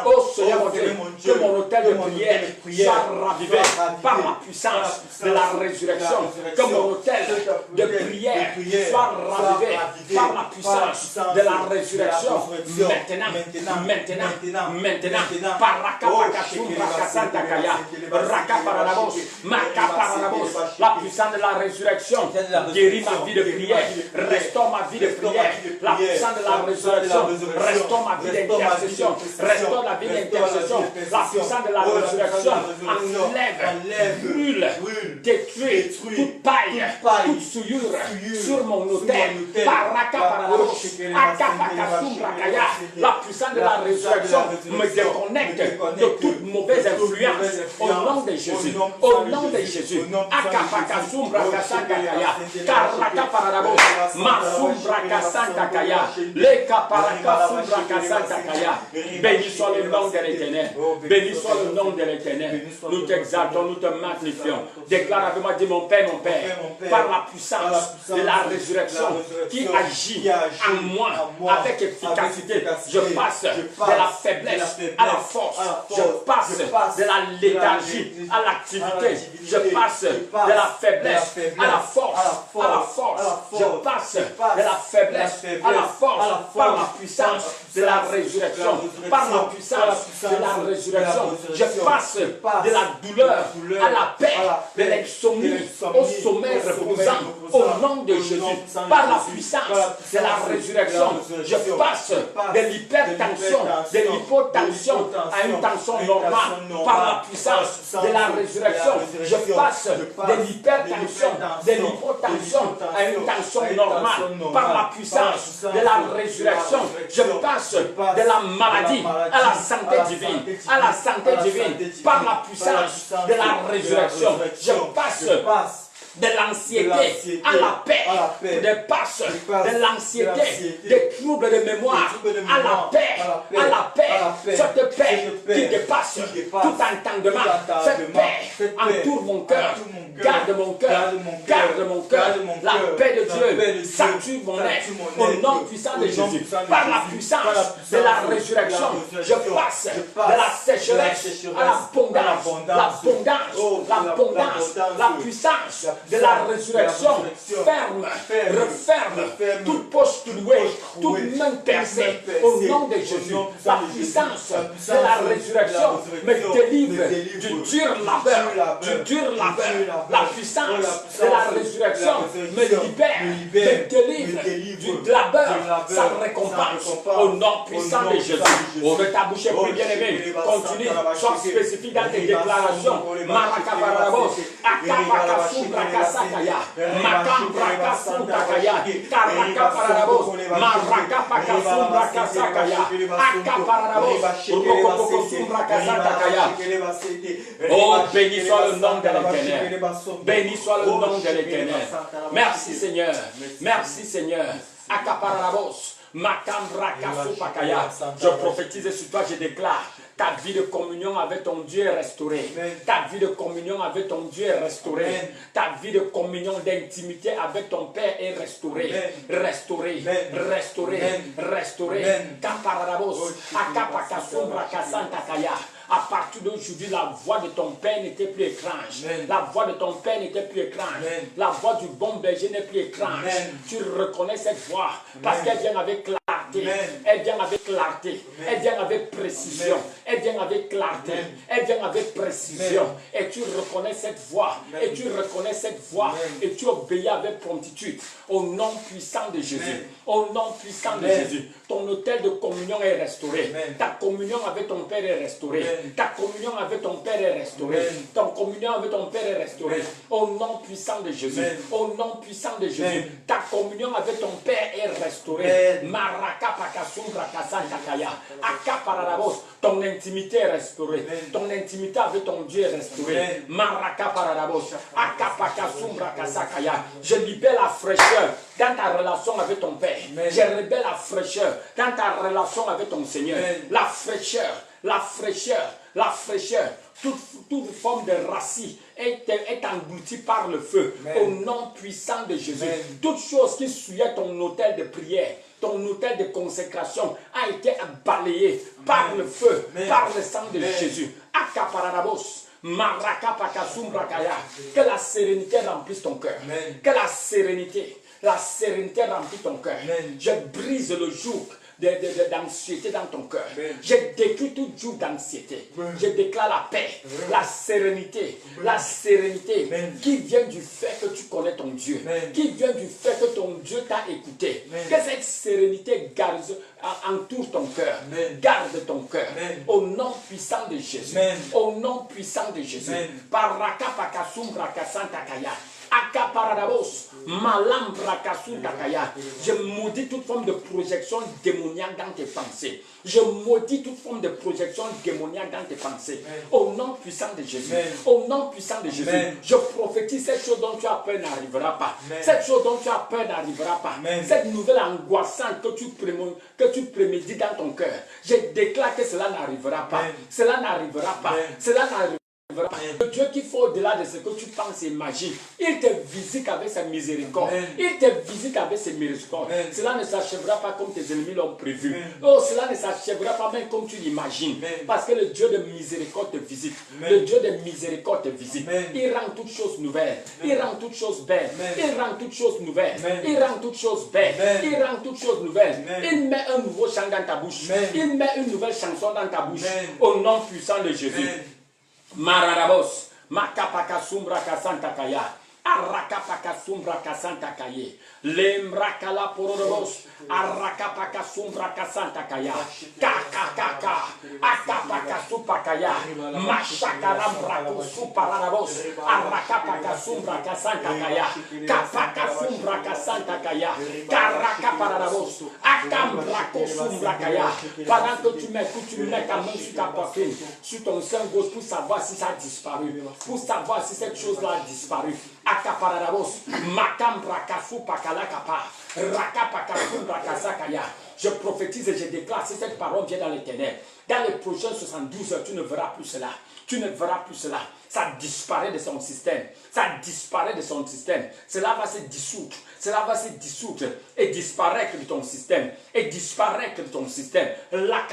Oh Seigneur mon Dieu, que mon autel de prière soit ravivé par la puissance de la résurrection, que mon autel de prière soit ravivé par la puissance de la résurrection, maintenant, la puissance de la résurrection guérit ma vie de prière, restaure ma vie de prière, la puissance de la résurrection restaure ma vie d'intercession, restaure la vie d'intercession, la puissance de la résurrection enlève, brûle, détruit toute paille, toute souillure sur mon autel, la puissance de la résurrection me déconnecte de toute mauvaise influence au nom de Jésus, au nom de Jésus. Béni soit le nom de l'Éternel, béni soit le nom de l'Éternel. Nous t'exaltons, nous te magnifions. Déclare avec moi, dis mon Père, par la puissance de la résurrection qui agit en moi avec efficacité, je passe de la faiblesse à la force, je passe de la léthargie à l'activité, je passe de la faiblesse à la force, je passe de la faiblesse à la force par la puissance de la résurrection, par la puissance de la résurrection, je passe de la douleur à la paix, de l'insomnie au sommeil reposant au nom de Jésus, par la puissance de la résurrection, je passe de l'hypertension, de l'hypotension à une tension normale, par la puissance de la résurrection, je passe de l'hypertension, de l'hypotension à une tension normale, par la puissance de la résurrection, je passe de la maladie à la santé divine, par la puissance de la résurrection, je passe de l'anxiété à la paix, de l'anxiété, des troubles de mémoire à la paix, cette paix qui dépasse tout entendement, cette paix entoure mon cœur, garde mon cœur, la paix de Dieu sature mon être, au nom puissant de Jésus, par la puissance de la résurrection, je passe de la sécheresse à l'abondance, la puissance de la résurrection referme toute poche trouée, toute main percée au nom de Jésus. La puissance de la résurrection me délivre du dur labeur, la puissance de la résurrection me libère, me délivre du labeur, sa récompense au nom puissant de Jésus. Ouvre ta bouche, prie bien-aimé, continue, sois spécifique dans tes déclarations. Marakabarabos, Akapakasu, Brakasakaya, Makambrakasum Takaya, Karakaparabos, Marakapakasum Brakasakaya, Akaparabos, Rokokokosum Brakasatakaya. Oh, béni soit le nom de l'Éternel. Béni soit le nom de l'Éternel. Merci Seigneur. Merci Seigneur. Akaparabos. Je prophétise sur toi, je déclare. Ta vie de communion avec ton Dieu est restaurée. Ta vie de communion avec ton Dieu est restaurée. Ta vie de communion, d'intimité avec ton Père est restaurée. Restaurée, restaurée, restaurée. À partir d'aujourd'hui, la voix de ton Père n'était plus étrange. La voix de ton Père n'était plus étrange. La voix du bon berger n'est plus étrange. Tu reconnais cette voix parce qu'elle vient avec clarté. Elle vient avec clarté. Elle vient avec précision. Elle vient avec clarté. Elle vient avec précision. Et tu reconnais cette voix. Et tu reconnais cette voix. Et tu obéis avec promptitude. Au nom puissant de Jésus. Au nom puissant de Jésus. Ton hôtel de communion est restauré. Ta communion avec ton Père est restaurée. Ta communion avec ton Père est restaurée. Ton communion avec ton Père est restaurée. Au nom puissant de Jésus. Au nom puissant de Jésus. Ta communion avec ton Père est restaurée. Ton intimité est restaurée. Ton intimité avec ton Dieu est restaurée. Je libère la fraîcheur dans ta relation avec ton Père. Je libère la fraîcheur dans ta relation avec ton Seigneur. La fraîcheur, la fraîcheur, la fraîcheur. Toute forme de racine est engloutie par le feu. Au nom puissant de Jésus. Toute chose qui souillait ton autel de prière, ton autel de consécration a été balayée par le feu, par le sang de Jésus. Akaparadabos. Que la sérénité remplisse ton cœur. Que la sérénité remplit ton cœur. Je brise le joug d'anxiété dans ton cœur. Je décris tout joug d'anxiété. Je déclare la paix, la sérénité qui vient du fait que tu connais ton Dieu, qui vient du fait que ton Dieu t'a écouté. Que cette sérénité entoure ton cœur, garde ton cœur. Au nom puissant de Jésus. Au nom puissant de Jésus. Je maudis toute forme de projection démoniaque dans tes pensées. Je maudis toute forme de projection démoniaque dans tes pensées. Au nom puissant de Jésus. Au nom puissant de Jésus. Je prophétise cette chose dont tu as peur n'arrivera pas. Cette chose dont tu as peur n'arrivera pas. Cette nouvelle angoissante que tu prémédites dans ton cœur. Je déclare que cela n'arrivera pas. Cela n'arrivera pas. Cela n'arrivera pas. Le Dieu qui fait au-delà de ce que tu penses et imagines, il te visite avec sa miséricorde. Il te visite avec ses miséricordes. Cela ne s'achèvera pas comme tes ennemis l'ont prévu. Oh, cela ne s'achèvera pas même comme tu l'imagines. Parce que le Dieu de miséricorde te visite. Le Dieu de miséricorde te visite. Il rend toutes choses nouvelles. Il rend toutes choses belles. Il rend toutes choses nouvelles. Il rend toutes choses belles. Il rend toutes choses nouvelles. Il met un nouveau chant dans ta bouche. Il met une nouvelle chanson dans ta bouche. Au nom puissant de Jésus. Mararabos, Makapaka Sumbra Kasanta Kaya, Arakapaka Sumbra Kasanta Kaye, Lemrakala Porobos, Arakapaka Sumbra Kasanta Kaya, Kakakaka, Akapaka Supakaya, Mashakaram Brako Suparabos, Arakapaka Sumbra Kasanta Kaya, Kapaka Sumbra Kasanta Kaya, Karakaparabos, Akambrako Sumbra Kaya. Pendant que tu m'écoutes, tu mets ta main sur ta poitrine, sur ton sein gauche pour savoir si ça a disparu, pour savoir si cette chose-là a disparu. Akaparadabos, Makambra Kafu Pakalakapa, Rakapakafu Rakasakaya. Je prophétise et je déclare, si cette parole vient dans les ténèbres, dans les prochaines 72 heures, tu ne verras plus cela. Tu ne verras plus cela. Ça disparaît de son système. Ça disparaît de son système. Cela va se dissoudre. Cela va se dissoudre et disparaître de ton système. Et disparaître de ton système. La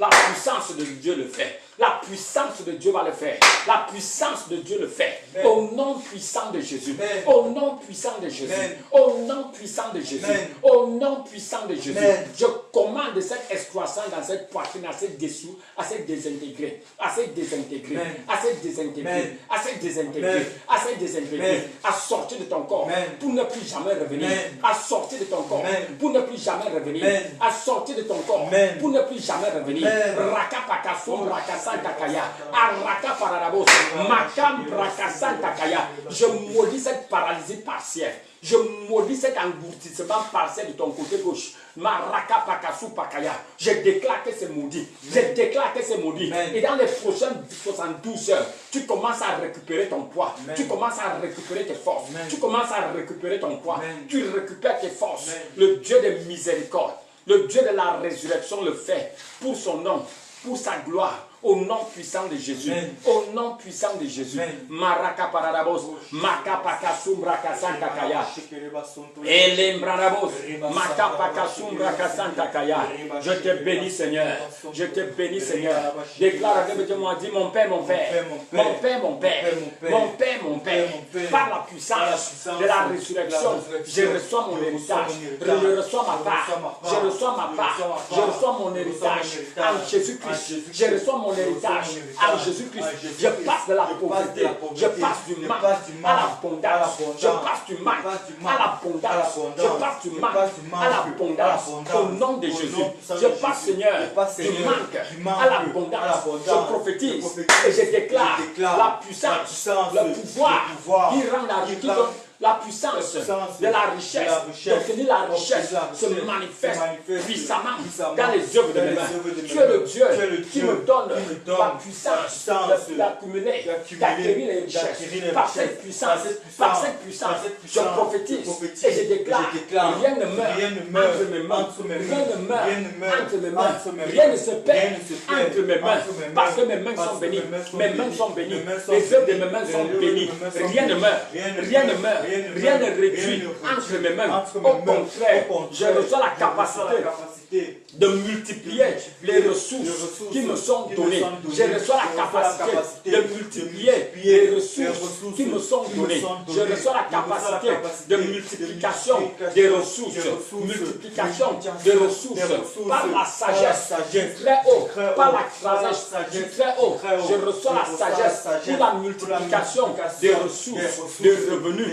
puissance de Dieu le fait. La puissance de Dieu va le faire. La puissance de Dieu le fait. Au nom puissant de Jésus. Au nom puissant de Jésus. Au nom puissant de Jésus. Au nom puissant de Jésus. Je commande cette excroissance dans cette poitrine à se dessous, à se désintégrer, à se désintégrer, à se désintégrer, à se désintégrer, à se désintégrer, à sortir de ton corps pour ne plus jamais revenir, à sortir de ton corps pour ne plus jamais revenir, à sortir de ton corps pour ne plus jamais revenir. Je maudis cette paralysie partielle. Je maudis cet engourdissement partiel de ton côté gauche. Maraka Pakasu Pakaya. Je déclare que c'est maudit. Je déclare que c'est maudit. Et dans les prochaines 72 heures, tu commences à récupérer ton poids. Tu commences à récupérer tes forces. Tu commences à récupérer ton poids. Tu récupères tes forces. Le Dieu de miséricorde, le Dieu de la résurrection le fait pour son nom, pour sa gloire. Au nom puissant de Jésus. Au nom puissant de Jésus. Maraka paradabos. Makapaka sumbraka santakaya. Elembrarabos. Makapaka sumbraka santakaya. Je te bénis, Seigneur. Je te bénis, Seigneur. Déclare avec moi, dis mon Père, mon Père. Mon Père, mon Père. Mon Père, mon Père. Par la puissance de la résurrection, je reçois mon héritage. Je reçois ma part. Je reçois ma part. Je reçois mon héritage en Jésus-Christ. Je reçois mon héritage en Jésus-Christ. Je passe de la pauvreté, je passe du manque à l'abondance, je passe du manque à l'abondance, je passe du manque à l'abondance au nom de Jésus. Je passe, Seigneur, du manque à l'abondance. Je prophétise et je déclare la puissance, le pouvoir qui rend la vie, la puissance de la richesse, d'obtenir la richesse se manifeste puissamment dans les œuvres de mes mains. Tu es le Dieu qui me donne la puissance d'accumuler, d'acquérir les richesses. Par cette puissance, je prophétise et je déclare, rien ne meurt entre mes mains, rien ne meurt entre mes mains, rien ne se perd entre mes mains, parce que mes mains sont bénies, mes mains sont bénies, les œuvres de mes mains sont bénies, rien ne meurt, rien ne meurt. Rien ne réduit entre mes mains. Au contraire, je reçois la capacité de multiplier les ressources qui me sont données. Je reçois la capacité de multiplier les ressources qui me sont données. Je reçois la capacité de multiplication des ressources. Multiplication des ressources par la sagesse du très haut, par la sagesse du très haut. Je reçois la sagesse pour la multiplication des ressources, des revenus.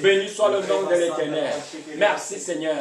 Béni soit le nom de l'Éternel. Merci Seigneur.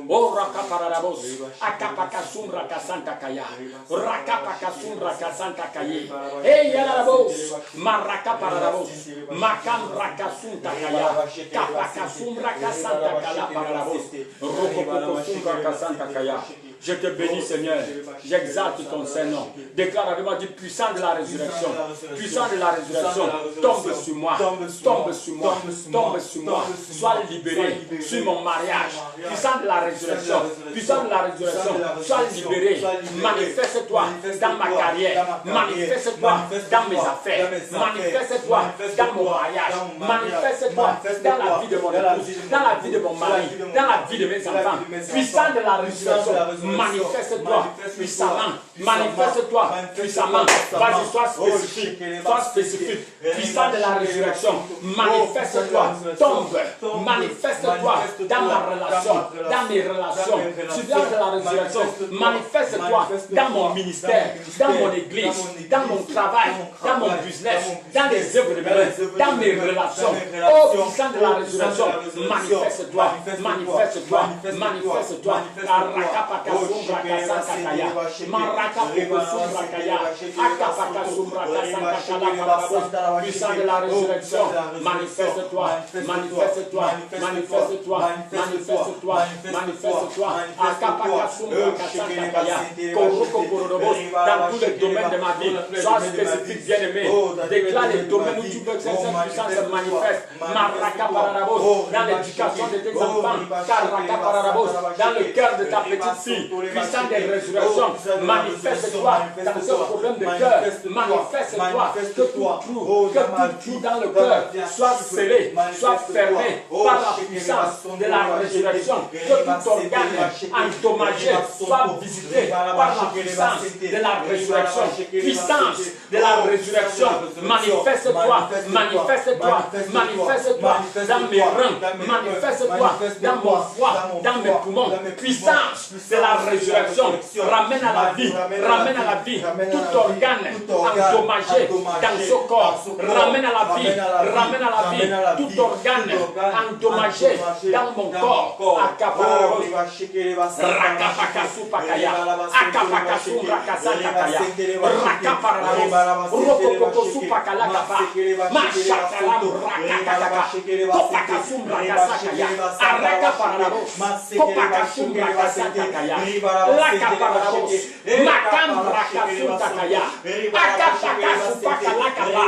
Oh Rakaparabos, Akapakasum Rakasantakaya, Rakapakasum Rakasantakaya, Hey Yarabos, Marakaparabos, Makam Rakasum Takaya, Kapakasum Rakasantakala Parabos, Rokopokosum Rakasantakaya. Je te bénis, Seigneur. J'exalte ton Saint-Nom. Déclare avec moi, dis puissant de la résurrection. Puissant de la résurrection. Tombe sur moi. Tombe sur moi. Tombe sur moi. Sois libéré sur mon mariage. Puissant de la résurrection. Puissant de la résurrection. Sois libéré. Manifeste-toi dans ma carrière. Manifeste-toi dans mes affaires. Manifeste-toi dans mon mariage. Manifeste-toi dans la vie de mon épouse. Dans la vie de mon mari. Dans la vie de mes enfants. Puissant de la résurrection. Manifeste-toi puissamment. Manifeste-toi puissamment. Vas-y, sois spécifique. Sois spécifique. Puissant de la résurrection. Manifeste-toi. Tombe. Manifeste-toi dans ma relation. Dans mes relations. Puissant de la résurrection. Manifeste-toi dans mon ministère. Dans mon église. Dans mon travail. Dans mon business. Dans les œuvres de mes mains. Dans mes relations. Oh, puissant de la résurrection. Manifeste-toi. Manifeste-toi. Manifeste-toi. Puissant de la résurrection, manifeste-toi, manifeste-toi, manifeste-toi, manifeste-toi, manifeste-toi. Dans tous les domaines de ma vie, sois spécifique, bien-aimé. Déclare les domaines où tu veux que cette puissance se manifeste. Dans l'éducation de tes enfants, dans le cœur de ta petite fille, puissant des résurrections, manifeste-toi dans ce problème de cœur, manifeste-toi que tout trou dans le cœur soit scellé, soit fermé par la puissance de la résurrection, que tout organe endommagé soit visité par la puissance de la résurrection, puissance de la résurrection, manifeste-toi, manifeste-toi, manifeste-toi dans mes reins, manifeste-toi dans mon foie, dans mes poumons, puissance de la résurrection. Ramène à la vie. Ramène à la vie tout organe endommagé dans ce corps. Ramène à la vie. Ramène à la vie tout organe endommagé dans mon corps. Akaparabos. Rakapakasu pakaya. Akapakasu rakasakaya. Rakaparabos. Rokopokosu pakala kapa. Mashakala rakakaka. Kopakasum rakasakaya. Arakaparabos. Kopakasum rakasakaya. Lakaparabos. Makam rakasum takaya. Akapakasu pakala kapa.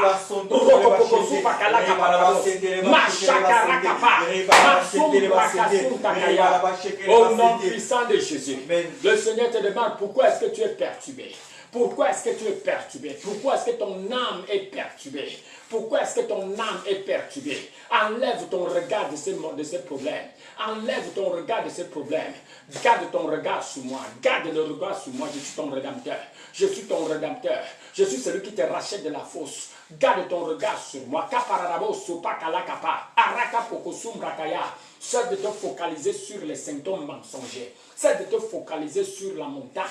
Rokopokosu pakala kaparabos. Mashakara kapa. Masum rakasum takaya. Au nom puissant de Jésus, le Seigneur te demande pourquoi est-ce que tu es perturbé. Pourquoi est-ce que tu es perturbé? Pourquoi est-ce que ton âme est perturbée? Pourquoi est-ce que ton âme est perturbée? Enlève ton regard de ces problèmes. Enlève ton regard de ces problèmes. Garde ton regard sur moi. Garde le regard sur moi. Je suis ton rédempteur. Je suis ton rédempteur. Je suis celui qui te rachète de la fosse. Garde ton regard sur moi. Cesse de te focaliser sur les symptômes mensongers. Cesse de te focaliser sur la montagne.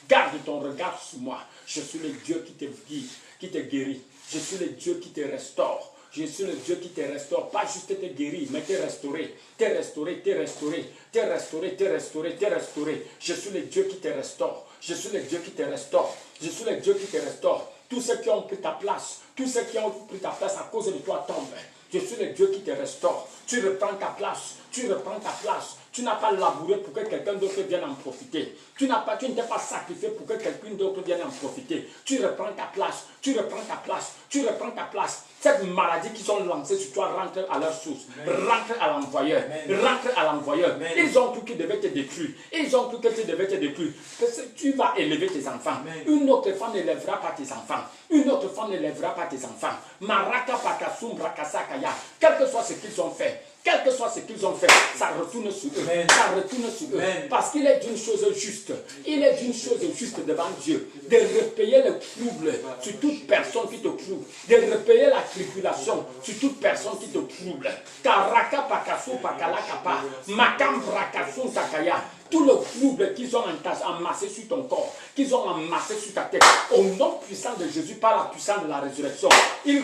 Garde ton regard sur moi. Je suis le Dieu qui te guide, qui te guérit. Je suis le Dieu qui te restaure. Je suis le Dieu qui te restaure. Pas juste te guérir, mais te restaurer. Te restaurer, te restaurer. Te restaurer, te restaurer, te restaurer. Je suis le Dieu qui te restaure. Je suis le Dieu qui te restaure. Je suis le Dieu qui te restaure. Tous ceux qui ont pris ta place, tous ceux qui ont pris ta place à cause de toi tombent. Je suis le Dieu qui te restaure. Tu reprends ta place. Tu reprends ta place. Tu n'as pas labouré pour que quelqu'un d'autre vienne en profiter. Tu ne t'es pas sacrifié pour que quelqu'un d'autre vienne en profiter. Tu reprends ta place. Tu reprends ta place. Tu reprends ta place. Cette maladie qui sont lancées sur toi rentre à leur source. Rentre à l'envoyeur. Rentre à l'envoyeur. Ils ont cru qu'ils devaient te détruire. Ils ont cru que tu devais te détruire. Parce que tu vas élever tes enfants. Une autre femme n'élèvera pas tes enfants. Une autre femme n'élèvera pas tes enfants. Maraka pakasum rakasakaya. Quel que soit ce qu'ils ont fait. Quel que soit ce qu'ils ont fait, ça retourne sur eux. Ça retourne sur eux. Parce qu'il est d'une chose juste. Il est d'une chose juste devant Dieu. De repayer le trouble sur toute personne qui te trouble. De repayer la tribulation sur toute personne qui te trouble. Karaka pakasu pakalakapa. Makam brakasun takaya. Tout le trouble qu'ils ont amassé sur ton corps, qu'ils ont amassé sur ta tête, au nom puissant de Jésus, par la puissance de la résurrection, ils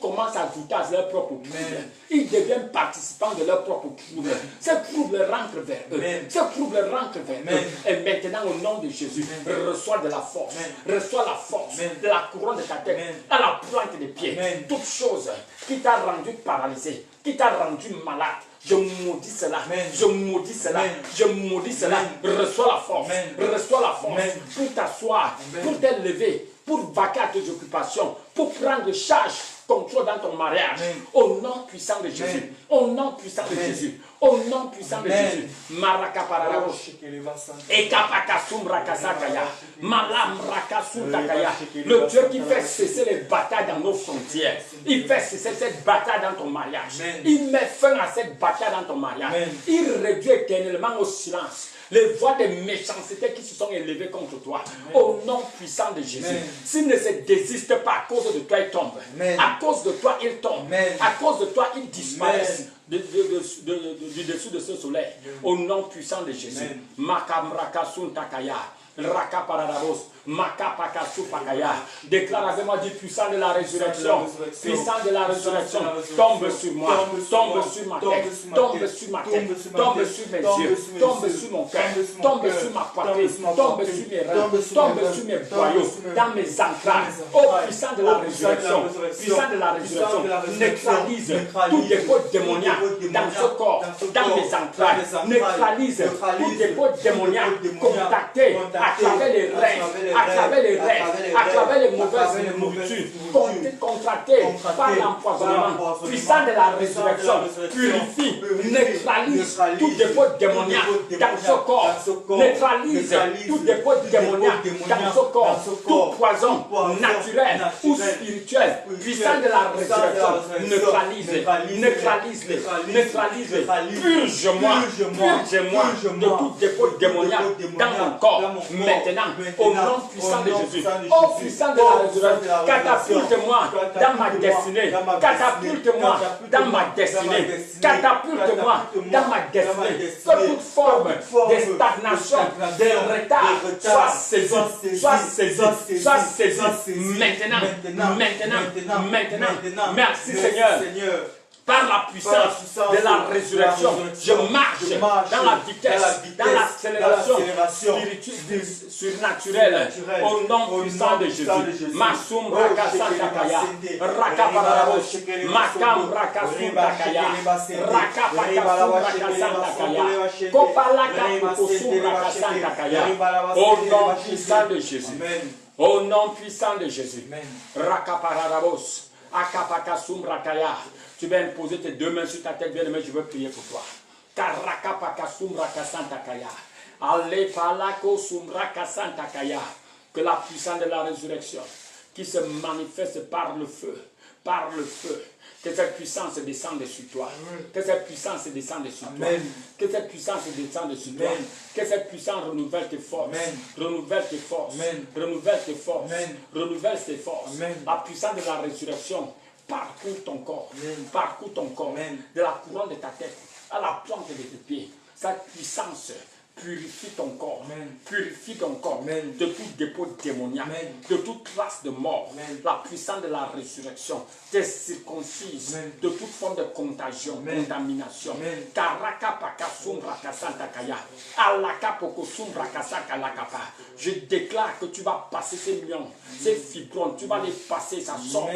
commencent à goûter à leur propre trouble. Ils deviennent participants de leur propre trouble. Ces troubles rentrent vers eux. Ces troubles rentrent vers eux. Et maintenant, au nom de Jésus, reçois de la force. Reçois la force de la couronne de ta tête à la pointe des pieds. Toute chose qui t'a rendu paralysé, qui t'a rendu malade, je maudis cela. Je maudis cela. Je maudis cela. Reçois la force. Reçois la force pour t'asseoir, pour t'élever, pour vaquer à tes occupations, pour prendre charge, contrôle dans ton mariage. Au nom puissant de Jésus. Au nom puissant de Jésus. Au nom puissant de Jésus. Maraka pararabo. Ekapakasum rakasakaya. Malam rakasum takaya. Le Dieu qui fait cesser les batailles dans nos frontières. Il fait cesser cette bataille dans ton mariage. Il met fin à cette bataille dans ton mariage. Il réduit éternellement au silence les voix de méchanceté qui se sont élevées contre toi. Au nom puissant de Jésus. S'ils ne se désistent pas à cause de toi, ils tombent. À cause de toi, ils tombent. À cause de toi, ils disparaissent du dessus de ce soleil. Au nom puissant de Jésus. Makamrakasun takaya. Raka paradabos. Makapakasu pakaya. Déclare avec moi du puissant de la résurrection. Puissant de la résurrection. Tombe sur moi. Tombe sur ma tête. Tombe sur ma tête. Tombe sur mes yeux. Tombe sur mon cœur. Tombe sur ma poitrine. Tombe sur mes reins. Tombe sur mes boyaux. Dans mes entrailles. Oh puissant de la résurrection. Puissant de la résurrection. Neutralise tout dépôt démoniaque dans ce corps. Dans mes entrailles. Neutralise tout dépôt démoniaque contacté à travers les rêves. À travers les rêves, à travers les mauvaises nourritures, contractées par l'empoisonnement, puissant de la résurrection, purifie, neutralise tout dépôt démoniaque dans ce corps, neutralise tout dépôt démoniaque dans ce corps, tout poison naturel ou spirituel, puissant de la résurrection, neutralise, purge-moi de tout dépôt démoniaque dans mon corps, maintenant, au nom nom puissant de Jésus. Ô puissant de la résurrection, catapulte-moi dans ma destinée. Catapulte-moi dans ma destinée. Catapulte-moi dans ma destinée. Que toute forme de stagnation, de retard soit saisie. Soit saisie. Soit saisie. Maintenant. Merci Seigneur. Par la puissance de la résurrection, je marche dans la vitesse, dans l'accélération surnaturelle, au nom puissant de Jésus. Masum Rakasantaya, Rakaparabos, Makam Rakasum Rakaya, Rakapakasum Rakasantakaya, Kopalaka Pukosum Rakasantakaya, au nom puissant de Jésus. Au nom puissant de Jésus. Rakaparabos, Akapakasum Rakaya. Tu vas imposer tes deux mains sur ta tête, bien aimé, je veux prier pour toi. Que la puissance de la résurrection qui se manifeste par le feu, que cette puissance descende sur toi. Que cette puissance descende sur toi. Que cette puissance descende sur toi. Que cette puissance renouvelle tes forces. Renouvelle tes forces. Renouvelle tes forces. Renouvelle tes forces. La puissance de la résurrection parcourt ton corps, parcourt ton corps, de la couronne de ta tête à la plante de tes pieds. Cette puissance purifie ton corps, purifie ton corps de tout dépôt démoniaque, de toute trace de mort. La puissance de la résurrection te circoncise de toute forme de contagion, contamination. Je déclare que tu vas passer ces lions, ces fibromes, tu vas les passer, ça sort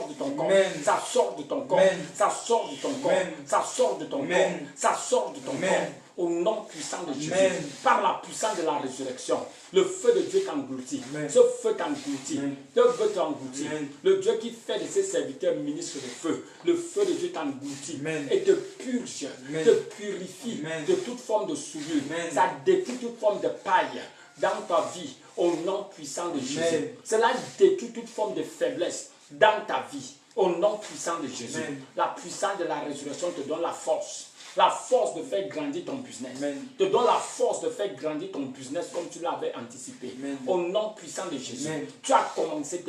de ton corps, ça sort de ton corps, ça sort de ton corps, ça sort de ton corps, ça sort de ton corps. Au nom puissant de Jésus, par la puissance de la résurrection, le feu de Dieu t'engloutit. Ce feu t'engloutit. Le feu t'engloutit. Le Dieu qui fait de ses serviteurs ministres de feu, le feu de Dieu t'engloutit et te purge, te purifie de toute forme de souillure. Ça détruit toute forme de paille dans ta vie, au nom puissant de Jésus. Cela détruit toute forme de faiblesse dans ta vie, au nom puissant de Jésus. La puissance de la résurrection te donne la force. La force de faire grandir ton business. Te donne la force de faire grandir ton business comme tu l'avais anticipé. Au nom puissant de Jésus. Tu as commencé,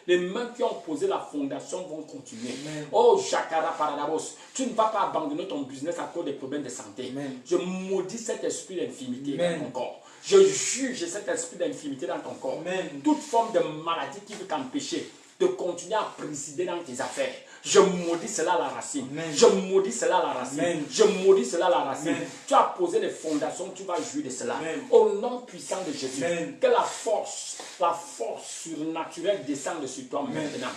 les mains qui ont posé la fondation vont continuer. Oh, Jakara Paradabos, tu ne vas pas abandonner ton business à cause des problèmes de santé. Je maudis cet esprit d'infimité dans ton corps. Je juge cet esprit d'infimité dans ton corps. Toute forme de maladie qui veut t'empêcher de continuer à présider dans tes affaires. Je maudis cela à la racine. Je maudis cela à la racine. Je maudis cela à la racine. Tu as posé les fondations, tu vas jouir de cela. Au nom puissant de Jésus, que la force surnaturelle descende sur toi maintenant.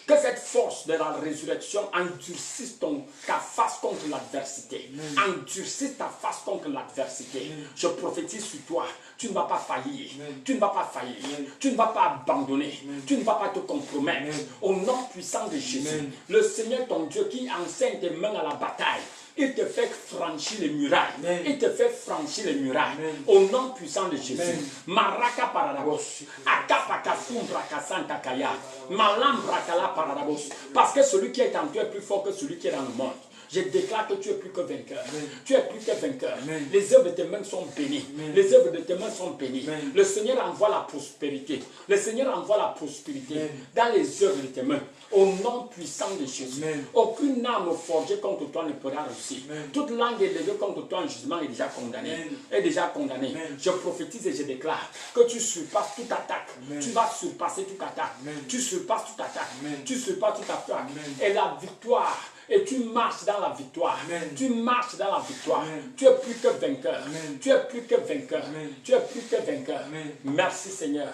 Que cette force de la résurrection endurcisse ta face contre l'adversité. Endurcisse ta face contre l'adversité. Je prophétise sur toi. Tu ne vas pas faillir. Tu ne vas pas faillir. Tu ne vas pas abandonner. Tu ne vas pas te compromettre. Au nom puissant de Jésus, le Seigneur ton Dieu qui enseigne tes mains à la bataille, il te fait franchir les murailles. Il te fait franchir les murailles. Au nom puissant de Jésus. Maraka paradabos. Akapaka fumbra santakaya. Malam brakala paradabos. Parce que celui qui est en toi est plus fort que celui qui est dans le monde. Je déclare que tu es plus que vainqueur. Tu es plus que vainqueur. Les œuvres de tes mains sont bénies. Les œuvres de tes mains sont bénies. Le Seigneur envoie la prospérité. Le Seigneur envoie la prospérité dans les œuvres de tes mains. Au nom puissant de Jésus. Aucune âme forgée contre toi ne pourra réussir. Toute langue élevée contre toi en jugement est déjà condamnée. Est déjà condamnée. Je prophétise et je déclare que tu surpasses toute attaque. Tu vas surpasser toute attaque. Tu surpasses toute attaque. Tu surpasses toute attaque. Et la victoire. Et tu marches dans la victoire. Tu marches dans la victoire. Tu es plus que vainqueur. Tu es plus que vainqueur. Tu es plus que vainqueur. Merci Seigneur.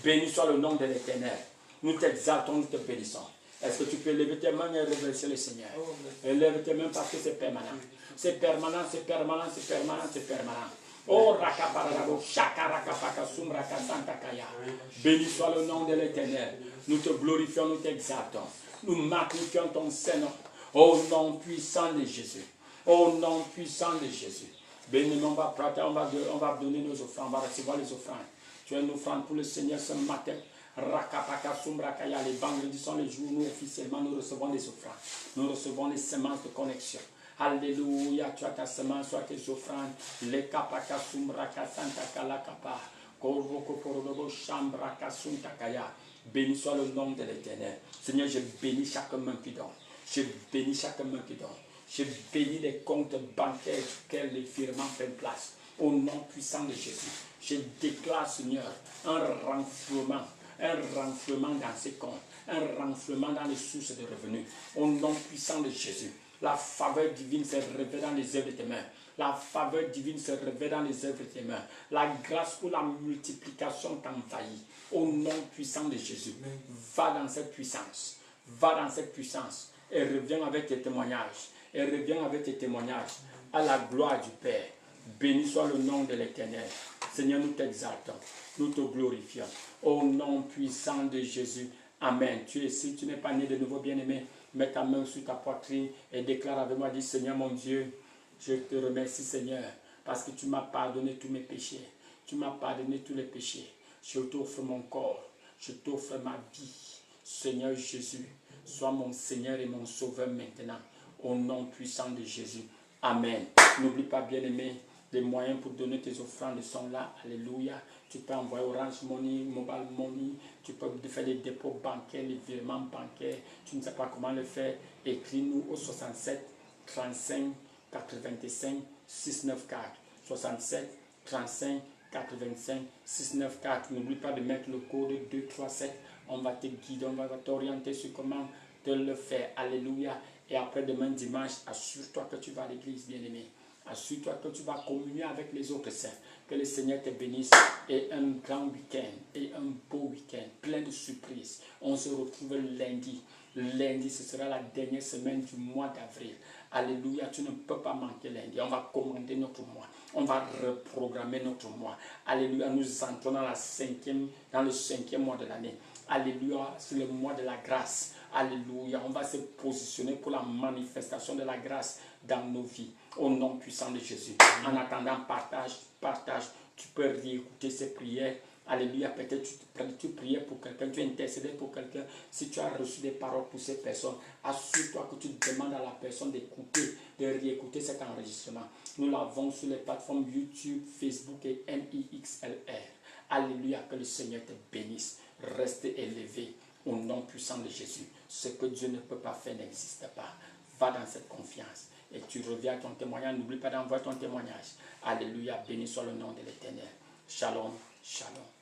Béni soit le nom de l'Éternel. Nous t'exaltons, nous te bénissons. Est-ce que tu peux lever tes mains et remercier le Seigneur? Lève tes mains parce que c'est permanent. C'est permanent, c'est permanent, c'est permanent, c'est permanent. Oh, Rakaparabo, Shakaraka Sumraka Santakaya. Béni soit le nom de l'Éternel. Nous te glorifions, nous t'exaltons. Nous magnifions ton Seigneur. Au nom puissant de Jésus. Au nom puissant de Jésus. Béni, on va donner nos offrandes, on va recevoir les offrandes. Tu as une offrande pour le Seigneur ce matin. Rakapaka Sumrakaya, les vendredis sont les jours où nous officiellement nous recevons les offrandes. Nous recevons les semences de connexion. Alléluia, tu as ta semence, soit tes offrandes. Les kapaka sumbraka santa kalakapa. Koroko chambraka suntakaya. Béni soit le nom de l'Éternel. Seigneur, je bénis chaque main qui donne. Je bénis chaque main qui donne. Je bénis les comptes bancaires duquel les firmants prennent place. Au nom puissant de Jésus. Je déclare, Seigneur, un renflement dans ces comptes, un renflement dans les sources de revenus. Au nom puissant de Jésus. La faveur divine se révèle dans les œuvres de tes mains. La faveur divine se révèle dans les œuvres de tes mains. La grâce pour la multiplication t'envahit. Au nom puissant de Jésus. Va dans cette puissance. Va dans cette puissance. Et reviens avec tes témoignages. Et reviens avec tes témoignages. À la gloire du Père. Béni soit le nom de l'Éternel. Seigneur, nous t'exaltons. Nous te glorifions. Au nom puissant de Jésus. Amen. Tu es ici, tu n'es pas né de nouveau, bien-aimé. Mets ta main sur ta poitrine et déclare avec moi, dis Seigneur mon Dieu, je te remercie Seigneur, parce que tu m'as pardonné tous mes péchés. Tu m'as pardonné tous les péchés. Je t'offre mon corps, je t'offre ma vie. Seigneur Jésus, sois mon Seigneur et mon Sauveur maintenant. Au nom puissant de Jésus. Amen. N'oublie pas, bien-aimé, les moyens pour donner tes offrandes sont là. Alléluia. Tu peux envoyer Orange Money, Mobile Money. Tu peux faire des dépôts bancaires, les virements bancaires. Tu ne sais pas comment le faire. Écris-nous au 67 35 85 694. 67 35 85 694. N'oublie pas de mettre le code 237. On va te guider, on va t'orienter sur comment te le faire. Alléluia. Et après demain dimanche, assure-toi que tu vas à l'église, bien-aimé. Assure-toi que tu vas communier avec les autres saints. Que le Seigneur te bénisse. Et un grand week-end. Et un beau week-end. Plein de surprises. On se retrouve lundi. Lundi, ce sera la dernière semaine du mois d'avril. Alléluia, tu ne peux pas manquer lundi. On va commander notre mois. On va reprogrammer notre mois. Alléluia, nous entrons dans le cinquième mois de l'année. Alléluia, c'est le mois de la grâce. Alléluia, on va se positionner pour la manifestation de la grâce dans nos vies. Au nom puissant de Jésus. En attendant, partage. Tu peux réécouter ces prières. Alléluia, peut-être tu priais pour quelqu'un, tu intercédais pour quelqu'un. Si tu as reçu des paroles pour ces personnes, assure-toi que tu demandes à la personne d'écouter, de réécouter cet enregistrement. Nous l'avons sur les plateformes YouTube, Facebook et MIXLR. Alléluia, que le Seigneur te bénisse. Reste élevé au nom puissant de Jésus. Ce que Dieu ne peut pas faire n'existe pas. Va dans cette confiance et tu reviens à ton témoignage. N'oublie pas d'envoyer ton témoignage. Alléluia, béni soit le nom de l'Éternel. Shalom, shalom.